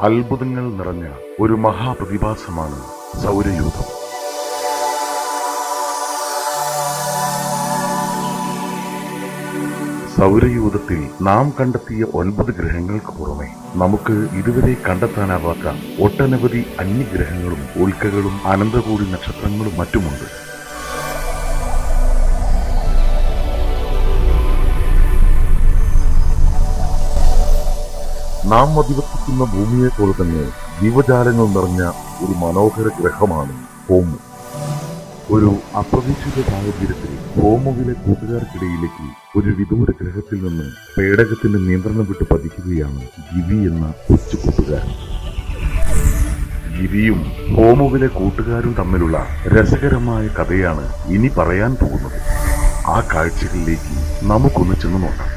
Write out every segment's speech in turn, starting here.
അത്ഭുതങ്ങൾ നിറഞ്ഞ ഒരു മഹാപ്രതിഭാസമാണ് സൗരയൂഥം. സൗരയൂഥത്തിൽ നാം കണ്ടെത്തിയ 9 ഗ്രഹങ്ങൾക്ക് പുറമെ നമുക്ക് ഇതുവരെ കണ്ടെത്താനാവാത്ത ഒട്ടനവധി അന്യഗ്രഹങ്ങളും ഉൽക്കകളും അനന്തകോടി നക്ഷത്രങ്ങളും മറ്റുമുണ്ട്. നാം അധിവസിക്കുന്ന ഭൂമിയെ പോലെ തന്നെ ജീവജാലങ്ങൾ നിറഞ്ഞ ഒരു മനോഹര ഗ്രഹമാണ് ഹോമു. ഒരു അപ്രതീക്ഷിത സാഹചര്യത്തിൽ ഹോമുവിലെ കൂട്ടുകാർക്കിടയിലേക്ക് ഒരു വിദൂര ഗ്രഹത്തിൽ നിന്ന് പേടകത്തിന്റെ നിയന്ത്രണം വിട്ട് പതിക്കുകയാണ് ഗിവി എന്ന കൊച്ചു കൂട്ടുകാരൻ. ഗിവിയും ഹോമുവിലെ കൂട്ടുകാരും തമ്മിലുള്ള രസകരമായ കഥയാണ് ഇനി പറയാൻ പോകുന്നത്. ആ കാഴ്ചകളിലേക്ക് നമുക്കൊന്ന് ചെന്നു നോക്കാം.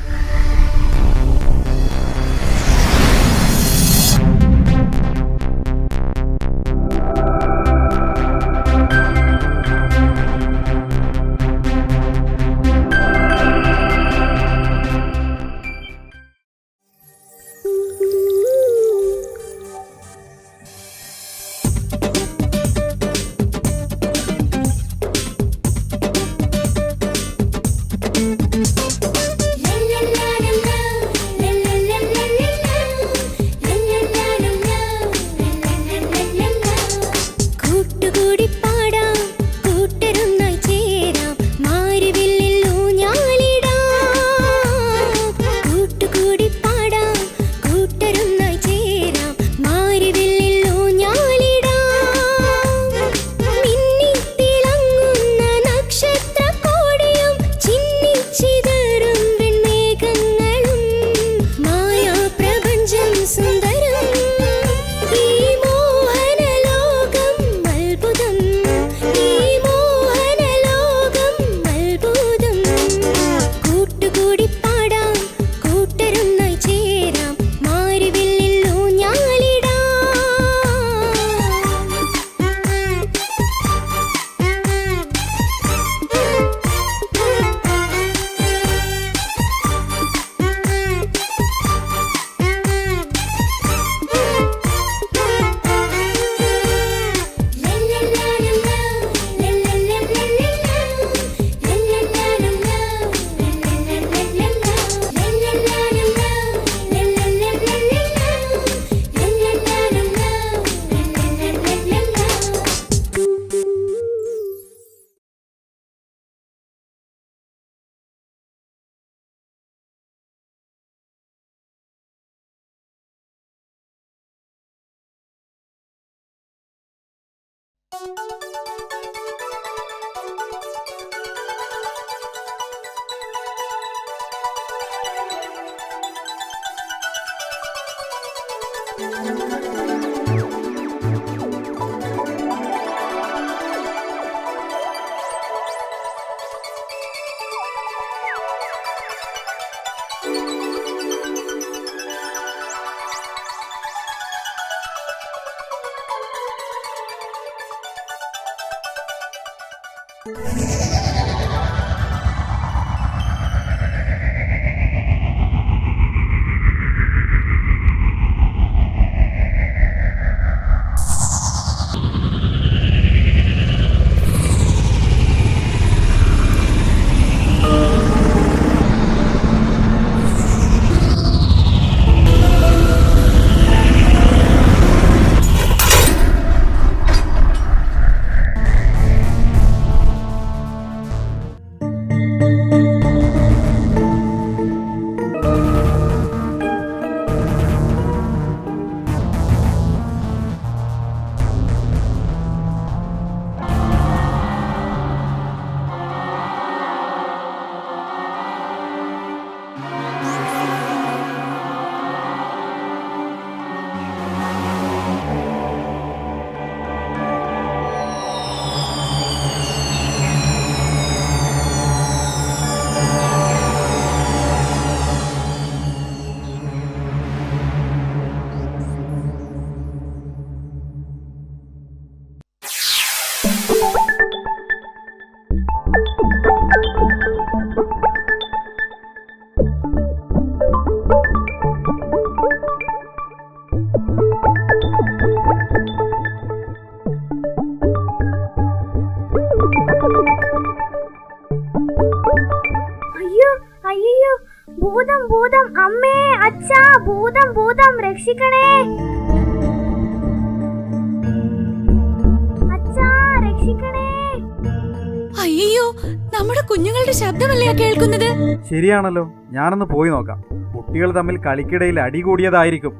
രക്ഷിക്കണേ, അച്ഛാ രക്ഷിക്കണേ. അയ്യോ, നമ്മുടെ കുഞ്ഞുങ്ങളുടെ ശബ്ദമല്ലേ കേൾക്കുന്നത്? ശരിയാണല്ലോ, ഞാനൊന്ന് പോയി നോക്കാം. കുട്ടികൾ തമ്മിൽ കളിക്കിടയിൽ അടി കൂടിയതായിരിക്കും.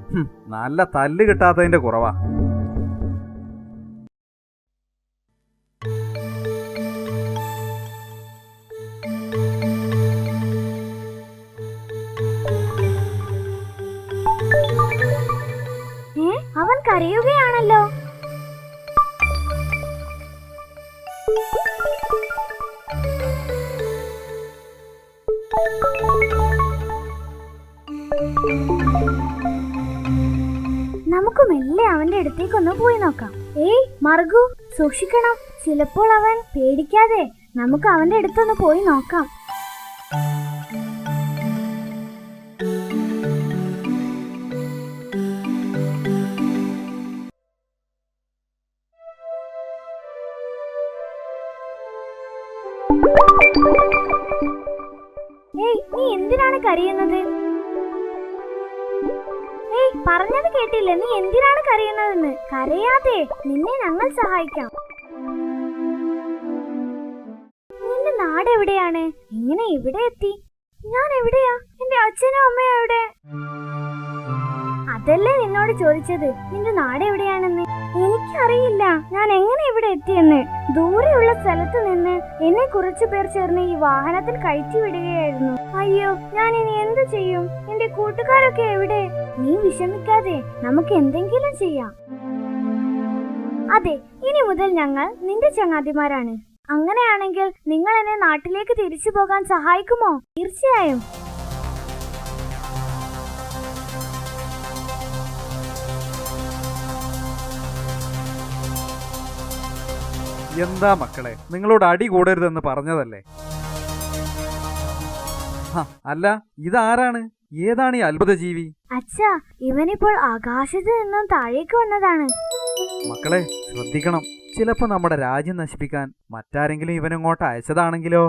നല്ല തല്ല് കിട്ടാത്തതിന്റെ കുറവാ. അവൻ കരയുകയാണല്ലോ. നമുക്ക് മെല്ലെ അവന്റെ അടുത്തേക്കൊന്ന് പോയി നോക്കാം. ഏയ് മർഗു, സൂക്ഷിക്കണം. ചിലപ്പോൾ അവൻ പേടിക്കാതെ നമുക്ക് അവന്റെ അടുത്തൊന്ന് പോയി നോക്കാം. ഏയ്, നീ എന്തിനാണ് കരയുന്നത്? ഏയ്, പറഞ്ഞത് കേട്ടില്ലേ? നീ എന്തിനാണ് കരയുന്നതെന്ന്. കരയാതെ, നിന്നെ ഞങ്ങൾ സഹായിക്കാം. നിന്റെ നാട് എവിടെയാണ്? എങ്ങനെ ഇവിടെ എത്തി? ഞാൻ എവിടെയാ? എന്റെ അച്ഛനും അമ്മയും എവിടെ? അതല്ലേ നിന്നോട് ചോദിച്ചത്, നിന്റെ നാട് എവിടെയാണെന്ന്. എനിക്കറിയില്ല ഞാൻ എങ്ങനെ ഇവിടെ എത്തിയെന്ന്. ദൂരെയുള്ള സ്ഥലത്ത് നിന്ന് എന്നെ കുറച്ചു പേർ ചേർന്ന് ഈ വാഹനത്തിൽ കയറ്റി വിടുകയായിരുന്നു. അയ്യോ, ഞാൻ ഇനി എന്ത് ചെയ്യും? എന്റെ കൂട്ടുകാരൊക്കെ എവിടെ? നീ വിഷമിക്കാതെ, നമുക്ക് എന്തെങ്കിലും ചെയ്യാം. അതെ, ഇനി മുതൽ ഞങ്ങൾ നിന്റെ ചങ്ങാതിമാരാണ്. അങ്ങനെയാണെങ്കിൽ നിങ്ങൾ എന്നെ നാട്ടിലേക്ക് തിരിച്ചു പോകാൻ സഹായിക്കുമോ? തീർച്ചയായും. എന്താ മക്കളെ, നിങ്ങളോട് അടി കൂടരുതെന്ന് പറഞ്ഞതല്ലേ? അല്ല, ഇതാരാണ്? ഏതാണ് ഈ അത്ഭുത ജീവി? അച്ഛാ, ഇവനിപ്പോൾ ആകാശത്ത് നിന്നും താഴേക്ക് വന്നതാണ്. മക്കളെ ശ്രദ്ധിക്കണം, ചിലപ്പോ നമ്മുടെ രാജ്യം നശിപ്പിക്കാൻ മറ്റാരെങ്കിലും ഇവനിങ്ങോട്ട് അയച്ചതാണെങ്കിലോ?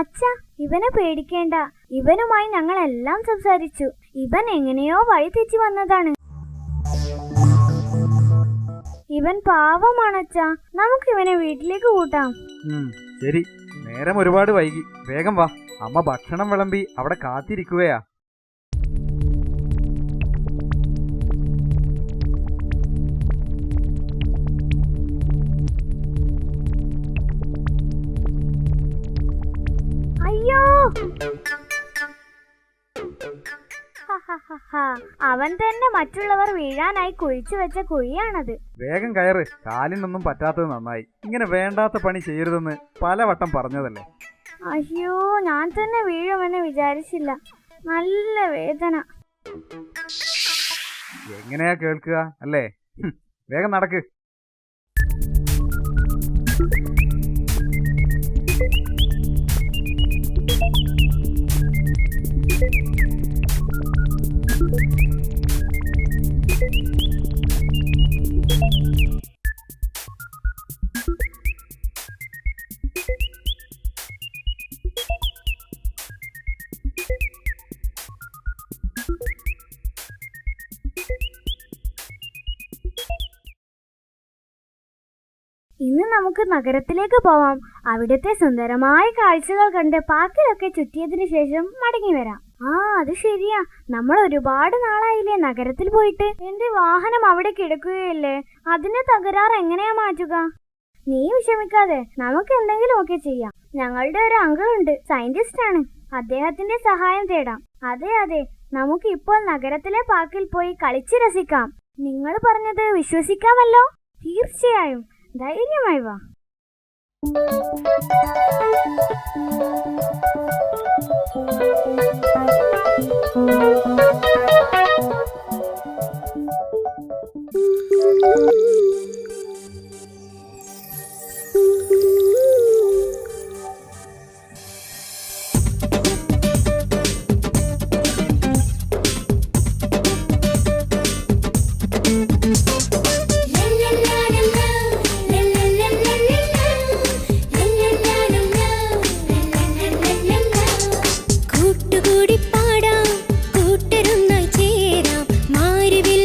അച്ഛാ, ഇവനെ പേടിക്കേണ്ട. ഇവനുമായി ഞങ്ങൾ എല്ലാം സംസാരിച്ചു. ഇവൻ എങ്ങനെയോ വഴി തെറ്റി വന്നതാണ്. ഇവൻ പാവമാണച്ചാ. നമുക്ക് ഇവനെ വീട്ടിലേക്ക് കൂട്ടാം. ശരി, നേരം ഒരുപാട് വൈകി. വേഗം വാ, അമ്മ ഭക്ഷണം വിളമ്പി അവിടെ കാത്തിരിക്കുകയാ. അയ്യോ, അവൻ തന്നെ മറ്റുള്ളവർ വീഴാനായി കുഴിച്ചു വെച്ച കുഴിയാണത്. വേഗം കയറ്, കാലിനൊന്നും പറ്റാത്തത് നന്നായി. ഇങ്ങനെ വേണ്ടാത്ത പണി ചെയ്യരുതെന്ന് പലവട്ടം പറഞ്ഞതല്ലേ. അയ്യോ, ഞാൻ തന്നെ വീഴുമെന്ന് വിചാരിച്ചില്ല. നല്ല വേദന. എങ്ങനെയാ കേൾക്കുക അല്ലേ? വേഗം നടക്ക്. ഇന്ന് നമുക്ക് നഗരത്തിലേക്ക് പോവാം. അവിടുത്തെ സുന്ദരമായ കാഴ്ചകൾ കണ്ട് പാർക്കിലൊക്കെ ചുറ്റിയതിനു ശേഷം മടങ്ങി വരാം. അത് ശരിയാ, നമ്മൾ ഒരുപാട് നാളായില്ലേ നഗരത്തിൽ പോയിട്ട്. എന്റെ വാഹനം അവിടെ കിടക്കുകയല്ലേ, അതിന്റെ തകരാർ എങ്ങനെയാ മാറ്റുക? നീ വിഷമിക്കാതെ, നമുക്ക് എന്തെങ്കിലും ഒക്കെ ചെയ്യാം. ഞങ്ങളുടെ ഒരു അങ്കിൾ ഉണ്ട്, സയന്റിസ്റ്റ് ആണ്. അദ്ദേഹത്തിന്റെ സഹായം തേടാം. അതെ, നമുക്ക് ഇപ്പോൾ നഗരത്തിലെ പാർക്കിൽ പോയി കളിച്ച് രസിക്കാം. നിങ്ങൾ പറഞ്ഞത് വിശ്വസിക്കാമല്ലോ? തീർച്ചയായും, ധൈര്യമായി വാ. കൂട്ടുകൂടി പാടാം, കൂട്ടരുന്നായി ചേരാം, മാറിവിൽ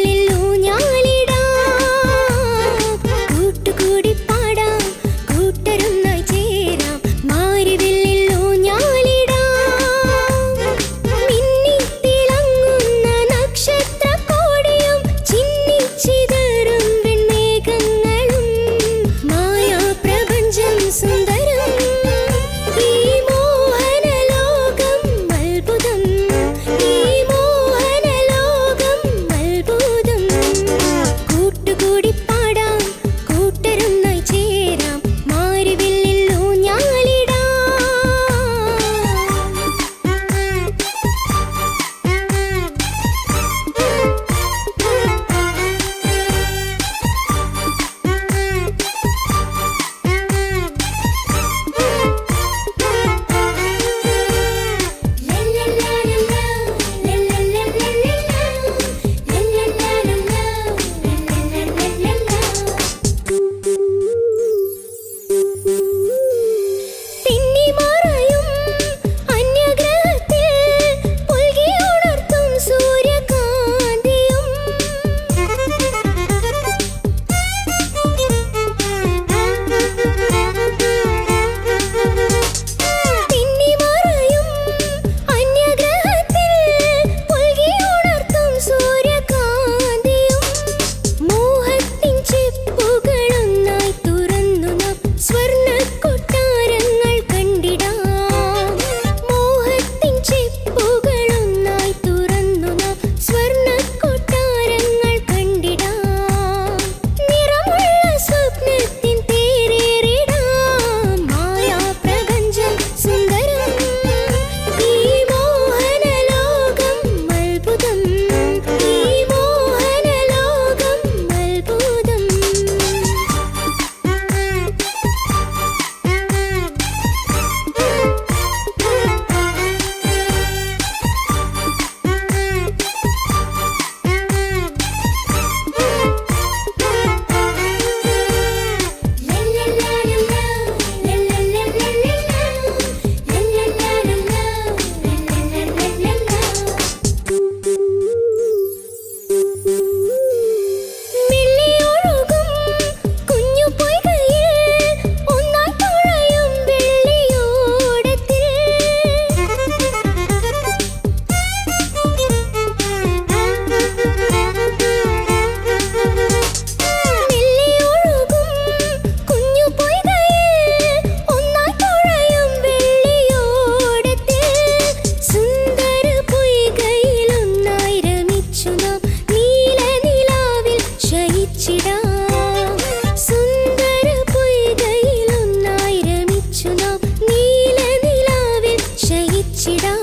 രമിച്ചിടാം. സുന്ദര പൊയ്കയിലൊന്നായി രമിച്ചു നാം നീലനിലാവിൽ ശയിച്ചിടാം.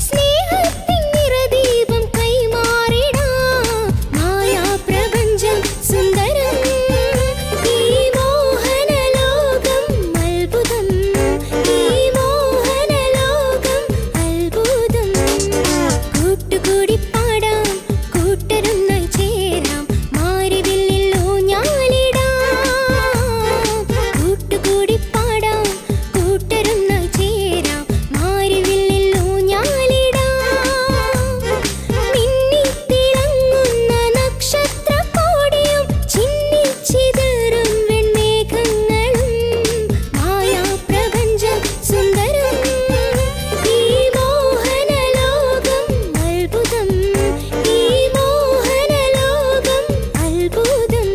സ്നേഹത്തിൻ നിറദീപം കൈമാറിടാം. മായാപ്രപഞ്ചം സുന്ദരം, ഈ മോഹനലോകം അത്ഭുതം, ഈ മോഹനലോകം അത്ഭുതം. കൂട്ടുകൂടി പാടാം, കൂട്ടരൊന്നായി ചേരാം, മാരിവില്ലിൽ ഊഞ്ഞാലിടാം. കൂട്ടുകൂടി പാടാം, കൂട്ടരൊന്നായി ചേരാം, മാരിവില്ലിൽ ഊഞ്ഞാലിടാം. മിന്നിത്തിളങ്ങുന്ന നക്ഷത്രക്കോടിയും ചിന്നിച്ചിതറും വെൺമേഘങ്ങളും മായാപ്രപഞ്ചം സുന്ദരം, ഈ മോഹനലോകം അത്ഭുതം, ഈ മോഹനലോകം അത്ഭുതം.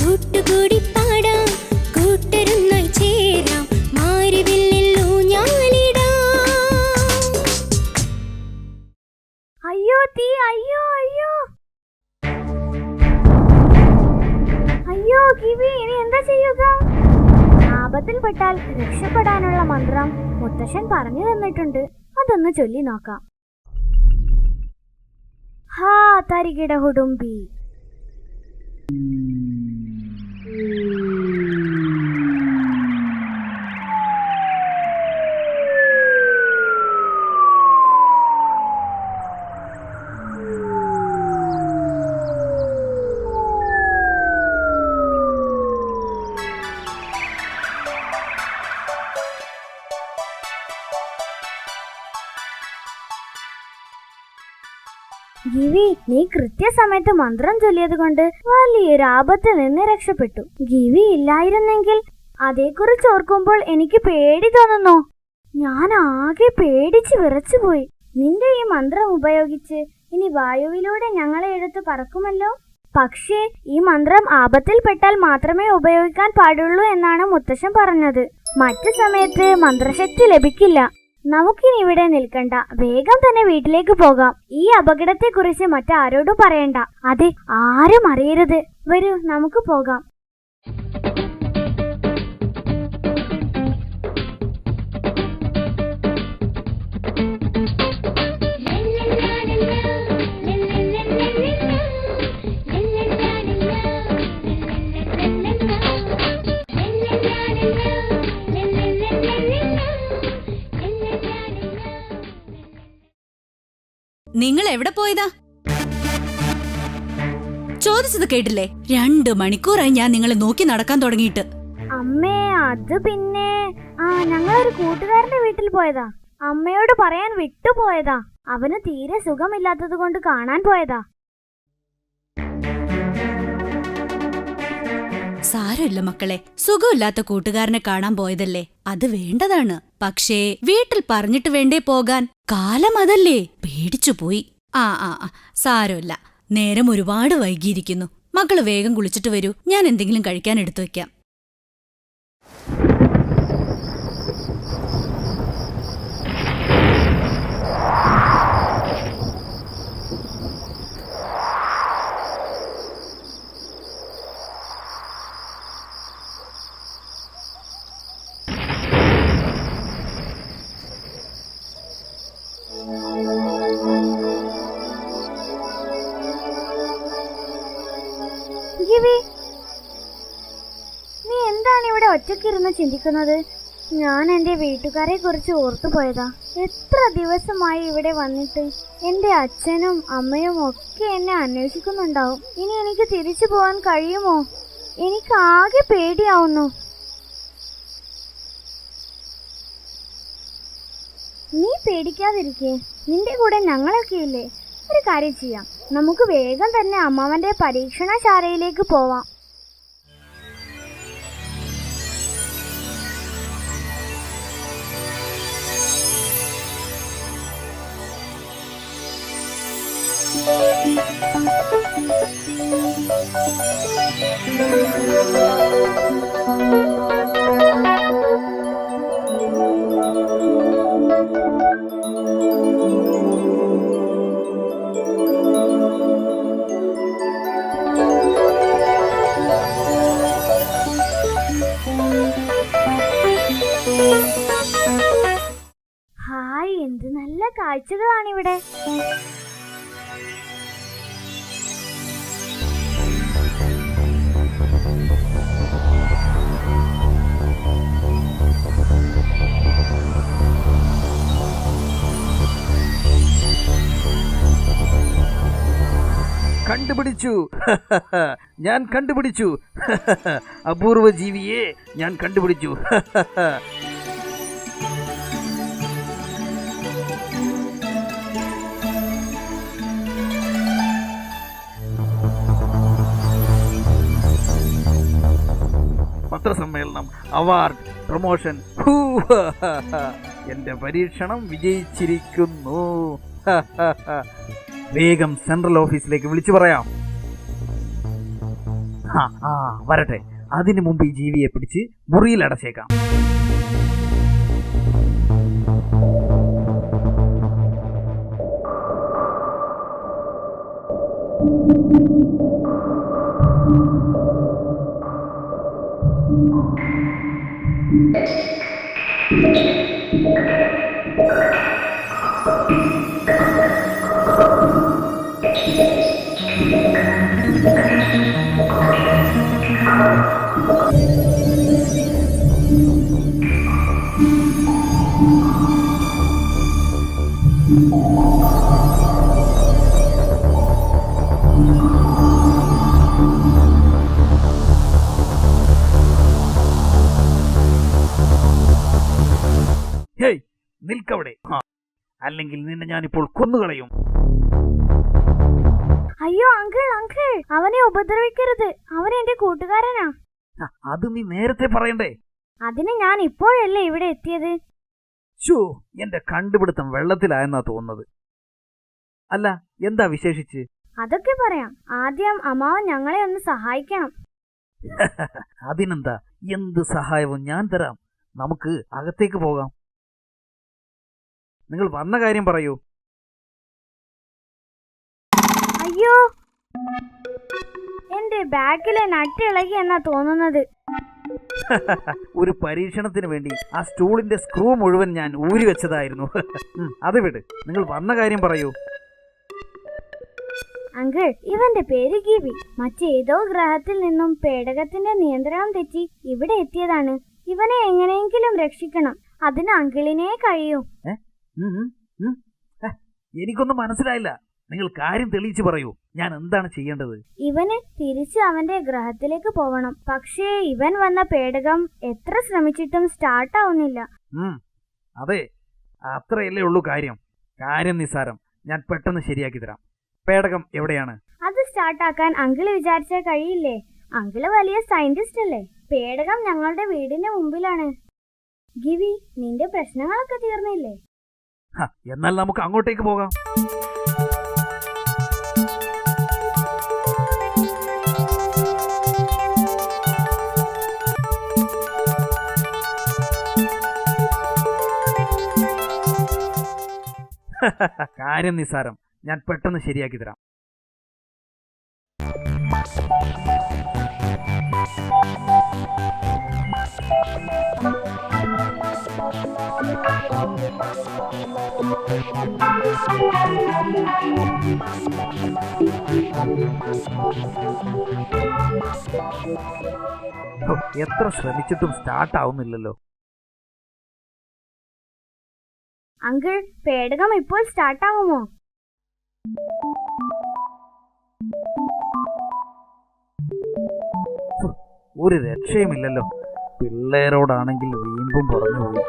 കൂട്ടുകൂടി പാടാം, കൂട്ടരൊന്നായി ചേരാം, മാരിവില്ലിൽ ഊഞ്ഞാലിടാം. അയ്യോ തീ, അയ്യോ അയ്യോ അയ്യോ കിവി, ഇനി എന്താ ചെയ്യുക? ആപത്തിൽപ്പെട്ടാൽ രക്ഷപ്പെടാനുള്ള മന്ത്രം മുത്തശ്ശൻ പറഞ്ഞു തന്നിട്ടുണ്ട്. അതൊന്ന് ചൊല്ലി നോക്കാം. ഹാ തരികിട ഹുടുംബി. ഗിവി, നീ കൃത്യസമയത്ത് മന്ത്രം ചൊല്ലിയത് കൊണ്ട് വലിയൊരു ആപത്തിൽ നിന്ന് രക്ഷപ്പെട്ടു. ഗിവി ഇല്ലായിരുന്നെങ്കിൽ അതേക്കുറിച്ച് ഓർക്കുമ്പോൾ എനിക്ക് പേടി തോന്നുന്നു. ഞാൻ ആകെ പേടിച്ച് വിറച്ചുപോയി. നിന്റെ ഈ മന്ത്രം ഉപയോഗിച്ച് ഇനി വായുവിലൂടെ ഞങ്ങളെ എടുത്ത് പറക്കുമല്ലോ. പക്ഷേ ഈ മന്ത്രം ആപത്തിൽപ്പെട്ടാൽ മാത്രമേ ഉപയോഗിക്കാൻ പാടുള്ളൂ എന്നാണ് മുത്തശ്ശൻ പറഞ്ഞത്. മറ്റു സമയത്ത് മന്ത്രശക്തി ലഭിക്കില്ല. നമുക്കിനി ഇവിടെ നിൽക്കണ്ട, വേഗം തന്നെ വീട്ടിലേക്ക് പോകാം. ഈ അപകടത്തെക്കുറിച്ച് മറ്റാരോടും പറയണ്ട. അതെ, ആരും അറിയരുത്. വരൂ, നമുക്ക് പോകാം. നിങ്ങൾ എവിടെ പോയതാ? ചോദിച്ചത് കേട്ടില്ലേ? 2 മണിക്കൂറായി ഞാൻ നിങ്ങളെ നോക്കി നടക്കാൻ തുടങ്ങിയിട്ട്. അമ്മേ, അത് പിന്നെ ഞങ്ങളൊരു കൂട്ടുകാരന്റെ വീട്ടിൽ പോയതാ. അമ്മയോട് പറയാൻ വിട്ടുപോയതാ. അവന് തീരെ സുഖമില്ലാത്തത് കൊണ്ട് കാണാൻ പോയതാ. സാരമില്ല മക്കളെ, സുഖമില്ലാത്ത കൂട്ടുകാരനെ കാണാൻ പോയതല്ലേ, അത് വേണ്ടതാണ്. പക്ഷേ വീട്ടിൽ പറഞ്ഞിട്ട് വേണ്ടേ പോകാൻ? കാലം അതല്ലേ, പേടിച്ചു പോയി. ആ ആ ആ, സാരമില്ല. നേരം ഒരുപാട് വൈകിയിരിക്കുന്നു. മക്കള് വേഗം കുളിച്ചിട്ട് വരൂ, ഞാൻ എന്തെങ്കിലും കഴിക്കാൻ എടുത്തു വെക്കാം. ഗിവി, നീ എന്താണ് ഇവിടെ ഒറ്റയ്ക്കിരുന്ന് ചിന്തിക്കുന്നത്? ഞാൻ എന്റെ വീട്ടുകാരെ കുറിച്ച് ഓർത്തുപോയതാ. എത്ര ദിവസമായി ഇവിടെ വന്നിട്ട്. എന്റെ അച്ഛനും അമ്മയും ഒക്കെ എന്നെ അന്വേഷിക്കുന്നുണ്ടാവും. ഇനി എനിക്ക് തിരിച്ചു പോകാൻ കഴിയുമോ? എനിക്ക് ആകെ പേടിയാവുന്നു. നീ പേടിക്കാതിരിക്കേ, നിന്റെ കൂടെ ഞങ്ങളൊക്കെ ഇല്ലേ. ഒരു കാര്യം ചെയ്യാം, നമുക്ക് വേഗം തന്നെ അമ്മാവന്റെ പരീക്ഷണശാലയിലേക്ക് പോവാം. ഇവിടെ? കണ്ടുപിടിച്ചു. ഞാൻ കണ്ടുപിടിച്ചു. അപൂർവ ജീവിയെ ഞാൻ കണ്ടുപിടിച്ചു. പത്രസമ്മേളനം, അവാർഡ്, പ്രൊമോഷൻ. എന്റെ പരീക്ഷണം വിജയിച്ചിരിക്കുന്നു. വേഗം സെൻട്രൽ ഓഫീസിലേക്ക് വിളിച്ചു പറയാം. വരട്ടെ. അതിനു മുമ്പ് ഈ ജീവിയെ പിടിച്ച് മുറിയിൽ അടച്ചേക്കാം. ഹേയ്, നിൽക്കവിടെ. അല്ലെങ്കിൽ നിന്നെ ഞാനിപ്പോൾ കൊന്നുകളയും. അയ്യോ അങ്കിൾ, അവനെ ഉപദ്രവിക്കരുത്. അവൻ എന്റെ കൂട്ടുകാരനാ. അത് നീ നേരത്തെ പറയണ്ടേ? അതിന് ഞാൻ ഇപ്പോഴല്ലേ ഇവിടെ എത്തിയത്. ഷോ, എന്റെ കണ്ടുപിടുത്തം വെള്ളത്തിലായെന്നാ തോന്നുന്നത്. അല്ല, എന്താ വിശേഷിച്ച്? അതൊക്കെ പറയാം. ആദ്യം അമ്മാവൻ ഞങ്ങളെ ഒന്ന് സഹായിക്കണം. അതിനെന്താ, എന്ത് സഹായവും ഞാൻ തരാം. നമുക്ക് അകത്തേക്ക് പോകാം. നിങ്ങൾ വന്ന കാര്യം പറയൂ. അയ്യോ, എന്റെ ബാഗിലെ നട്ട് ഇളകി എന്നാ തോന്നുന്നത്. ഒരു പരീക്ഷണത്തിന് വേണ്ടി ആ സ്റ്റൂളിന്റെ സ്ക്രൂ മുഴുവൻ ഞാൻ ഊരി വെച്ചതായിരുന്നു. അത് വിട്, നിങ്ങൾ വന്ന കാര്യം പറയൂ. അങ്കിൾ, ഇവന്റെ പേര് ഗിവി. മറ്റേതോ ഗ്രഹത്തിൽ നിന്നും പേടകത്തിന്റെ നിയന്ത്രണം തെറ്റി ഇവിടെ എത്തിയതാണ്. ഇവനെ എങ്ങനെയെങ്കിലും രക്ഷിക്കണം. അതിന് അങ്കിളിനെ കഴിയൂ. എനിക്കൊന്നും മനസ്സിലായില്ല. നിങ്ങൾ കാര്യം തെളിയിച്ചു പറയൂ. ഞാൻ എന്താണ് ചെയ്യേണ്ടത്? ഇവന് തിരിച്ച് അവന്റെ ഗ്രഹത്തിലേക്ക് പോവണം. പക്ഷേ ഇവൻ വന്ന പേടകം എത്ര ശ്രമിച്ചിട്ടും സ്റ്റാർട്ട് ആവുന്നില്ല. അതെ, അത്രയല്ലേ ഉള്ളൂ കാര്യം. കാര്യം നിസ്സാരം. ഞാൻ പെട്ടെന്ന് ശരിയാക്കി തരാം. പേടകം എവിടെയാണ്? അത് സ്റ്റാർട്ടാക്കാൻ അങ്കിള് വിചാരിച്ചാൽ കഴിയില്ലേ? അങ്കിള് വലിയ സയന്റിസ്റ്റ് അല്ലേ? പേടകം ഞങ്ങളുടെ വീടിന്റെ മുമ്പിലാണ്. ഗിവി, നിന്റെ പ്രശ്നങ്ങളൊക്കെ തീർന്നില്ലേ? എന്നാൽ നമുക്ക് അങ്ങോട്ടേക്ക് പോകാം. കാര്യം നിസ്സാരം. ഞാൻ പെട്ടെന്ന് ശരിയാക്കി തരാം. എത്ര ശ്രമിച്ചിട്ടും സ്റ്റാർട്ട് ആവുന്നില്ലല്ലോ. അങ്കിൾ, പേടകം ഇപ്പോൾ സ്റ്റാർട്ടാവുമോ? ഒരു രക്ഷയുമില്ലല്ലോ. പിള്ളേരോടാണെങ്കിൽ വീമ്പും പറഞ്ഞുപോയി.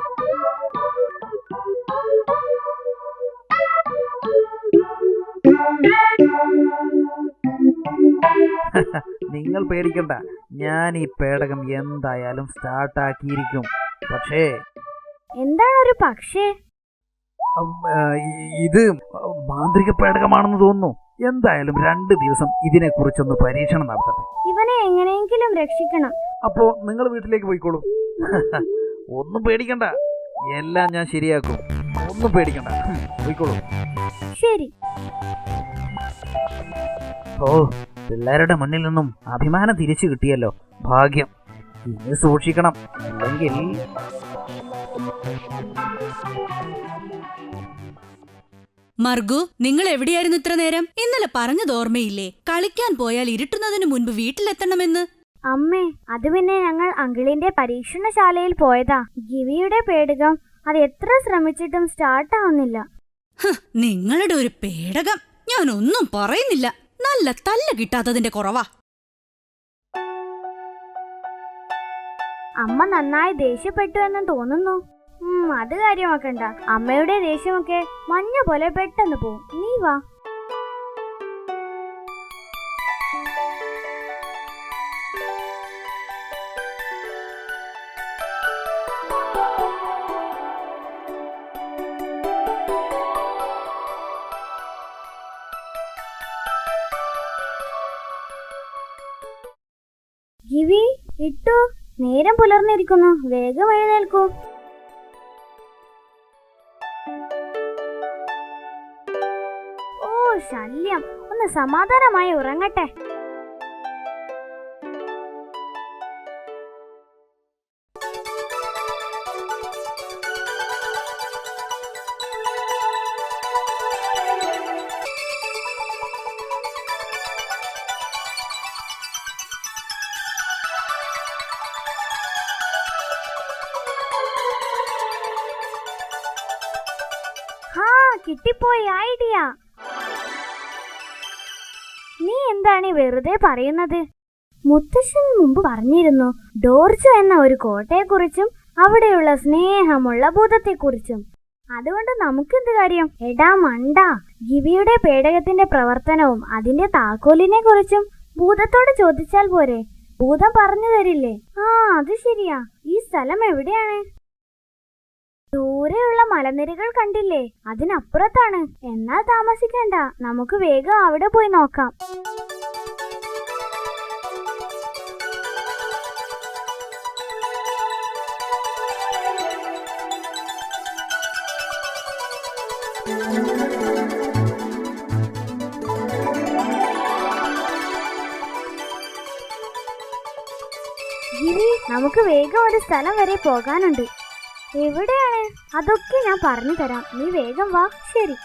നിങ്ങൾ പേടിക്കണ്ട. ഞാൻ ഈ പേടകം എന്തായാലും സ്റ്റാർട്ടാക്കിയിരിക്കും. പക്ഷേ എന്താണ് ഒരു പക്ഷേ? ഇത് മാന്ത്രിക പേടകമാണെന്ന് തോന്നുന്നു. എന്തായാലും 2 ദിവസം ഇതിനെക്കുറിച്ചൊന്ന് പരീക്ഷണം നടത്തട്ടെ. ഇവനെ എങ്ങനെയെങ്കിലും രക്ഷിക്കണം. അപ്പോ നിങ്ങൾ വീട്ടിലേക്ക് പോയിക്കോളൂ. ഒന്നും പേടിക്കണ്ട, എല്ലാം ഞാൻ ശരിയാക്കും. ഒന്നും പേടിക്കണ്ട, പോയിക്കോളൂ. ശരി. ഓ, പിള്ളേരുടെ മുന്നിൽ നിന്നും അഭിമാനം തിരിച്ചു കിട്ടിയല്ലോ. ഭാഗ്യം. ഇനി സൂക്ഷിക്കണം, അല്ലെങ്കിൽ മർഗു, നിങ്ങൾ എവിടെയായിരുന്നു ഇത്ര നേരം? ഇന്നലെ പറഞ്ഞത് ഓർമ്മയില്ലേ, കളിക്കാൻ പോയാൽ ഇരുട്ടുന്നതിനു മുൻപ് വീട്ടിലെത്തണമെന്ന്? അമ്മേ, അത് പിന്നെ ഞങ്ങൾ അങ്കിളിന്റെ പരീക്ഷണശാലയിൽ പോയതാ. ഗിവിയുടെ പേടകം അത് എത്ര ശ്രമിച്ചിട്ടും സ്റ്റാർട്ട് ആവുന്നില്ല. നിങ്ങളുടെ ഒരു പേടകം! ഞാനൊന്നും പറയുന്നില്ല. നല്ല തല്ല് കിട്ടാത്തതിന്റെ കുറവാ. അമ്മ നന്നായി ദേഷ്യപ്പെട്ടു എന്ന് തോന്നുന്നു. അത് കാര്യമാക്കണ്ട. അമ്മയുടെ ദേഷ്യമൊക്കെ മഞ്ഞ പോലെ പെട്ടെന്ന് പോവും. നീ വാ. ഗിവി, ഇട്ടു, നേരം പുലർന്നിരിക്കുന്നു. വേഗം എഴുന്നേൽക്കൂ. ഓ ശല്യം, ഒന്ന് സമാധാനമായി ഉറങ്ങട്ടെ. കിട്ടിപ്പോയി ഐഡിയ. നീ എന്താണ് വെറുതെ പറയുന്നത്? മുത്തശ്ശൻ മുമ്പ് പറഞ്ഞിരുന്നു ഡോർജു എന്ന ഒരു കോട്ടയെക്കുറിച്ചും അവിടെയുള്ള സ്നേഹമുള്ള ഭൂതത്തെക്കുറിച്ചും. അതുകൊണ്ട് നമുക്കെന്ത് കാര്യം? എടാ മണ്ടാ, ഗിവിയുടെ പേടകത്തിന്റെ പ്രവർത്തനവും അതിന്റെ താക്കോലിനെ കുറിച്ചും ഭൂതത്തോട് ചോദിച്ചാൽ പോരെ? ഭൂതം പറഞ്ഞു തരില്ലേ? അത് ശരിയാ. ഈ സ്ഥലം എവിടെയാണ്? ദൂരെയുള്ള മലനിരകൾ കണ്ടില്ലേ? അതിനപ്പുറത്താണ്. എന്നാൽ താമസിക്കണ്ട, നമുക്ക് വേഗം അവിടെ പോയി നോക്കാം. ഗിരി, നമുക്ക് വേഗം ഒരു സ്ഥലം വരെ പോകാനുണ്ട്. എവിടെയാണ്? അതൊക്കെ ഞാൻ പറഞ്ഞു തരാം. നീ വേഗം വാ. ശരി.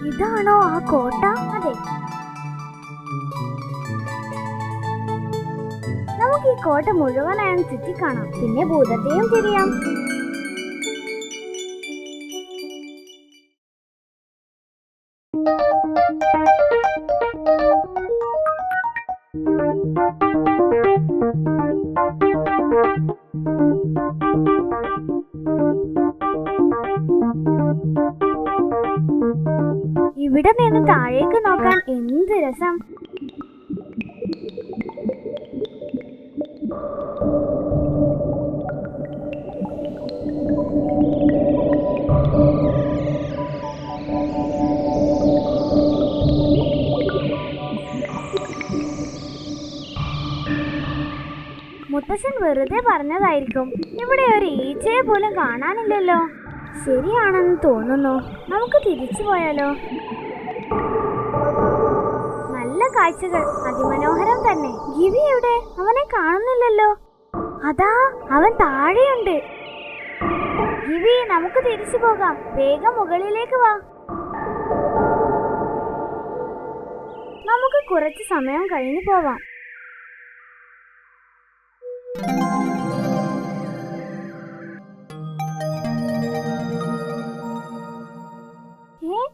ഇതാണോ ആ കോട്ട? അതെ. നമുക്ക് ഈ കോട്ട മുഴുവനായും ചുറ്റിക്കാണാം. പിന്നെ ഭൂതത്തെയും തിരിയാം. ഇവിടെ നിന്ന് താഴേക്ക് നോക്കാൻ എന്ത് രസം! മുത്തശ്ശൻ വെറുതെ പറഞ്ഞതായിരിക്കും. ഇവിടെ ഒരു ഈച്ചയെ പോലും കാണാനില്ലല്ലോ. ശരിയാണെന്ന് തോന്നുന്നു. നമുക്ക് തിരിച്ചു പോയാലോ? നല്ല കാഴ്ചകൾ, അതിമനോഹരം തന്നെ. ഗിവി എവിടെ? അവനെ കാണുന്നില്ലല്ലോ. അതാ, അവൻ താഴെയുണ്ട്. ഗിവി, നമുക്ക് തിരിച്ചു പോകാം. വേഗം മുകളിലേക്ക് വാ. നമുക്ക് കുറച്ച് സമയം കഴിഞ്ഞു പോവാം.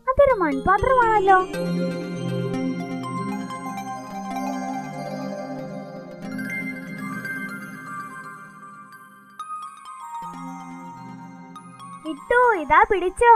അതൊരു മൺപാത്രമാണല്ലോ. ഇട്ടു, ഇതാ പിടിച്ചോ.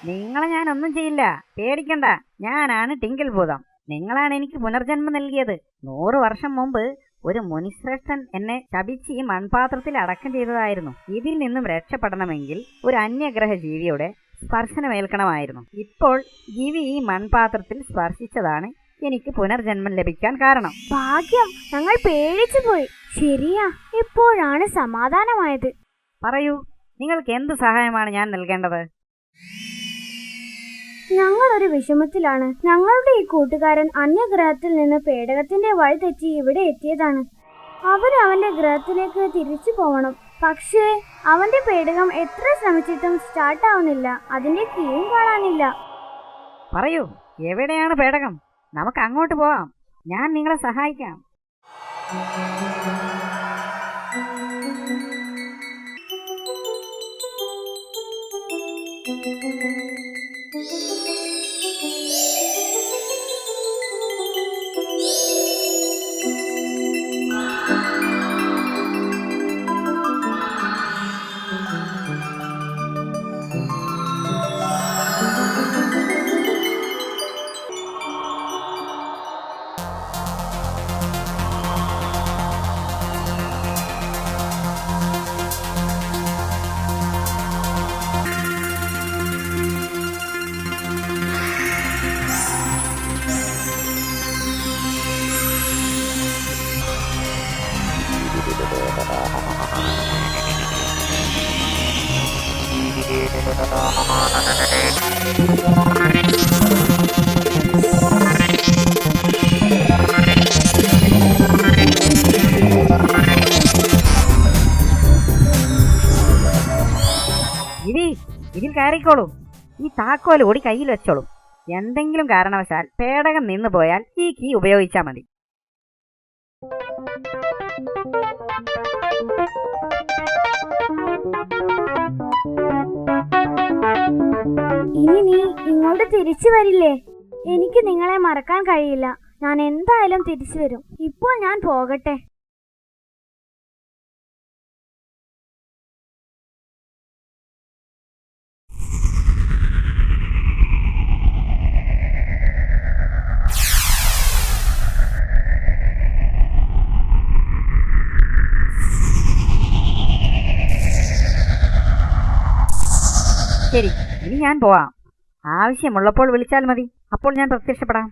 നിങ്ങളെ ഞാനൊന്നും ചെയ്യില്ല, പേടിക്കണ്ട. ഞാനാണ് ടിങ്കിൾ ഭൂതം. നിങ്ങളാണ് എനിക്ക് പുനർജന്മം നൽകിയത്. 100 വർഷം മുമ്പ് ഒരു മുനിശ്രേഷ്ഠൻ എന്നെ ശപിച്ച് ഈ മൺപാത്രത്തിൽ അടക്കം ചെയ്തതായിരുന്നു. ഇതിൽ നിന്നും രക്ഷപ്പെടണമെങ്കിൽ ഒരു അന്യഗ്രഹ ജീവിയുടെ സ്പർശനമേൽക്കണമായിരുന്നു. ഇപ്പോൾ ജീവി ഈ മൺപാത്രത്തിൽ സ്പർശിച്ചതാണ് എനിക്ക് പുനർജന്മം ലഭിക്കാൻ കാരണം. ഭാഗ്യം, ഞങ്ങൾ പേടിച്ചു പോയി. ശരിയാ, ഇപ്പോഴാണ് സമാധാനമായത്. പറയൂ, നിങ്ങൾക്ക് എന്ത് സഹായമാണ് ഞാൻ നൽകേണ്ടത്? ഞങ്ങളൊരു വിഷമത്തിലാണ്. ഞങ്ങളുടെ ഈ കൂട്ടുകാരൻ അന്യഗ്രഹത്തിൽ നിന്ന് പേടകത്തിന്റെ വഴി തെറ്റി ഇവിടെ എത്തിയതാണ്. അവന്റെ ഗ്രഹത്തിലേക്ക് തിരിച്ചു പോകണം. പക്ഷേ അവന്റെ പേടകം എത്ര ശ്രമിച്ചിട്ടും സ്റ്റാർട്ട് ആവുന്നില്ല. അതിന്റെ കീയും കാണാനില്ല. പറയൂ, എവിടെയാണ് പേടകം? നമുക്ക് അങ്ങോട്ട് പോവാം. ഞാൻ നിങ്ങളെ സഹായിക്കാം. ഇതിൽ കയറിക്കോളൂ. ഈ താക്കോൽ കൂടി കയ്യിൽ വെച്ചോളൂ. എന്തെങ്കിലും കാരണവശാൽ പേടകം നിന്നു പോയാൽ ഈ കീ ഉപയോഗിച്ചാൽ മതി. ഇനി നീ ഇങ്ങോട്ട് തിരിച്ചു വരില്ലേ? എനിക്ക് നിങ്ങളെ മറക്കാൻ കഴിയില്ല. ഞാൻ എന്തായാലും തിരിച്ചു വരും. ഇപ്പോൾ ഞാൻ പോകട്ടെ. ശരി, ഇനി ഞാൻ പോവാം. ആവശ്യമുള്ളപ്പോൾ വിളിച്ചാൽ മതി. അപ്പോൾ ഞാൻ പ്രത്യക്ഷപ്പെടാം.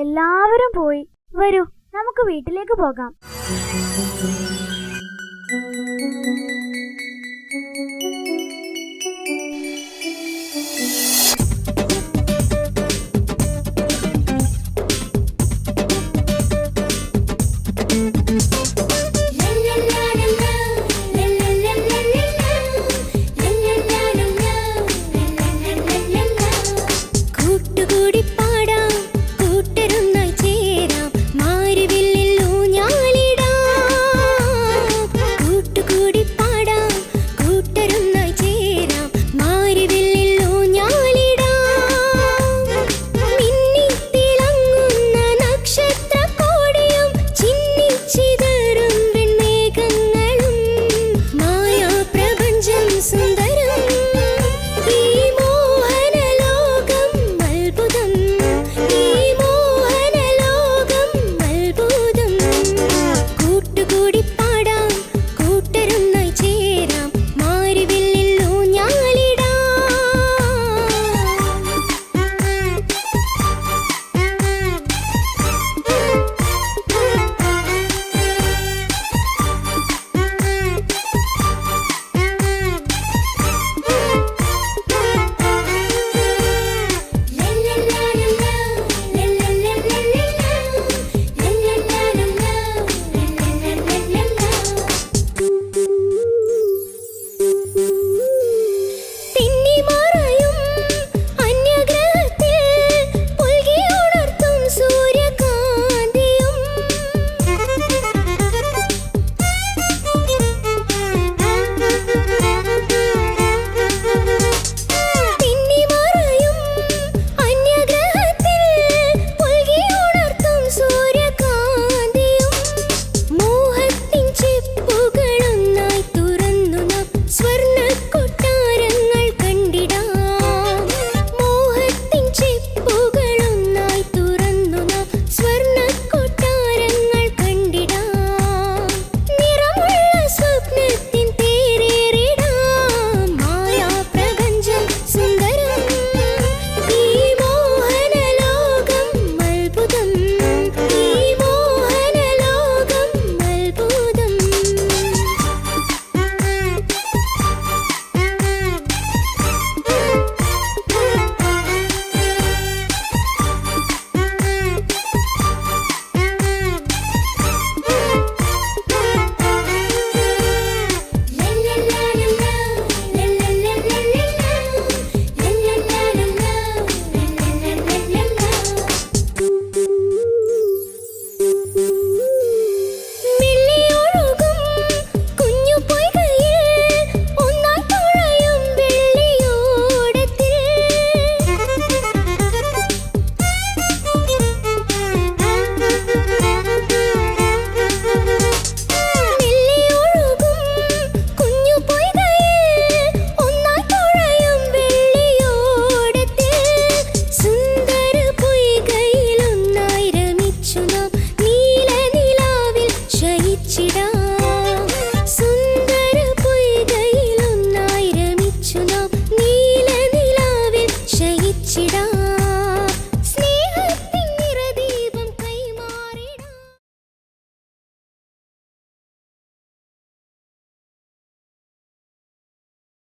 എല്ലാവരും പോയി. വരൂ, നമുക്ക് വീട്ടിലേക്ക് പോകാം. കൂട്ടുകൂടി പാടാം, കൂട്ടരുന്നായി ചേരാം, മാരിവില്ലിൽ ഊഞ്ഞാലിടാം. കൂട്ടുകൂടി പാടാം, കൂട്ടരുന്നായി ചേരാം, മാരിവില്ലിൽ ഊഞ്ഞാലിടാം. മിന്നിത്തിളങ്ങുന്ന നക്ഷത്രക്കോടിയും ചിന്നിച്ചിതറും വെൺമേഘങ്ങളും മായാപ്രപഞ്ചം സുന്ദരം. ഈ മോഹനലോകം അത്ഭുതം, ഈ മോഹനലോകം അത്ഭുതം. കൂട്ടുകൂടി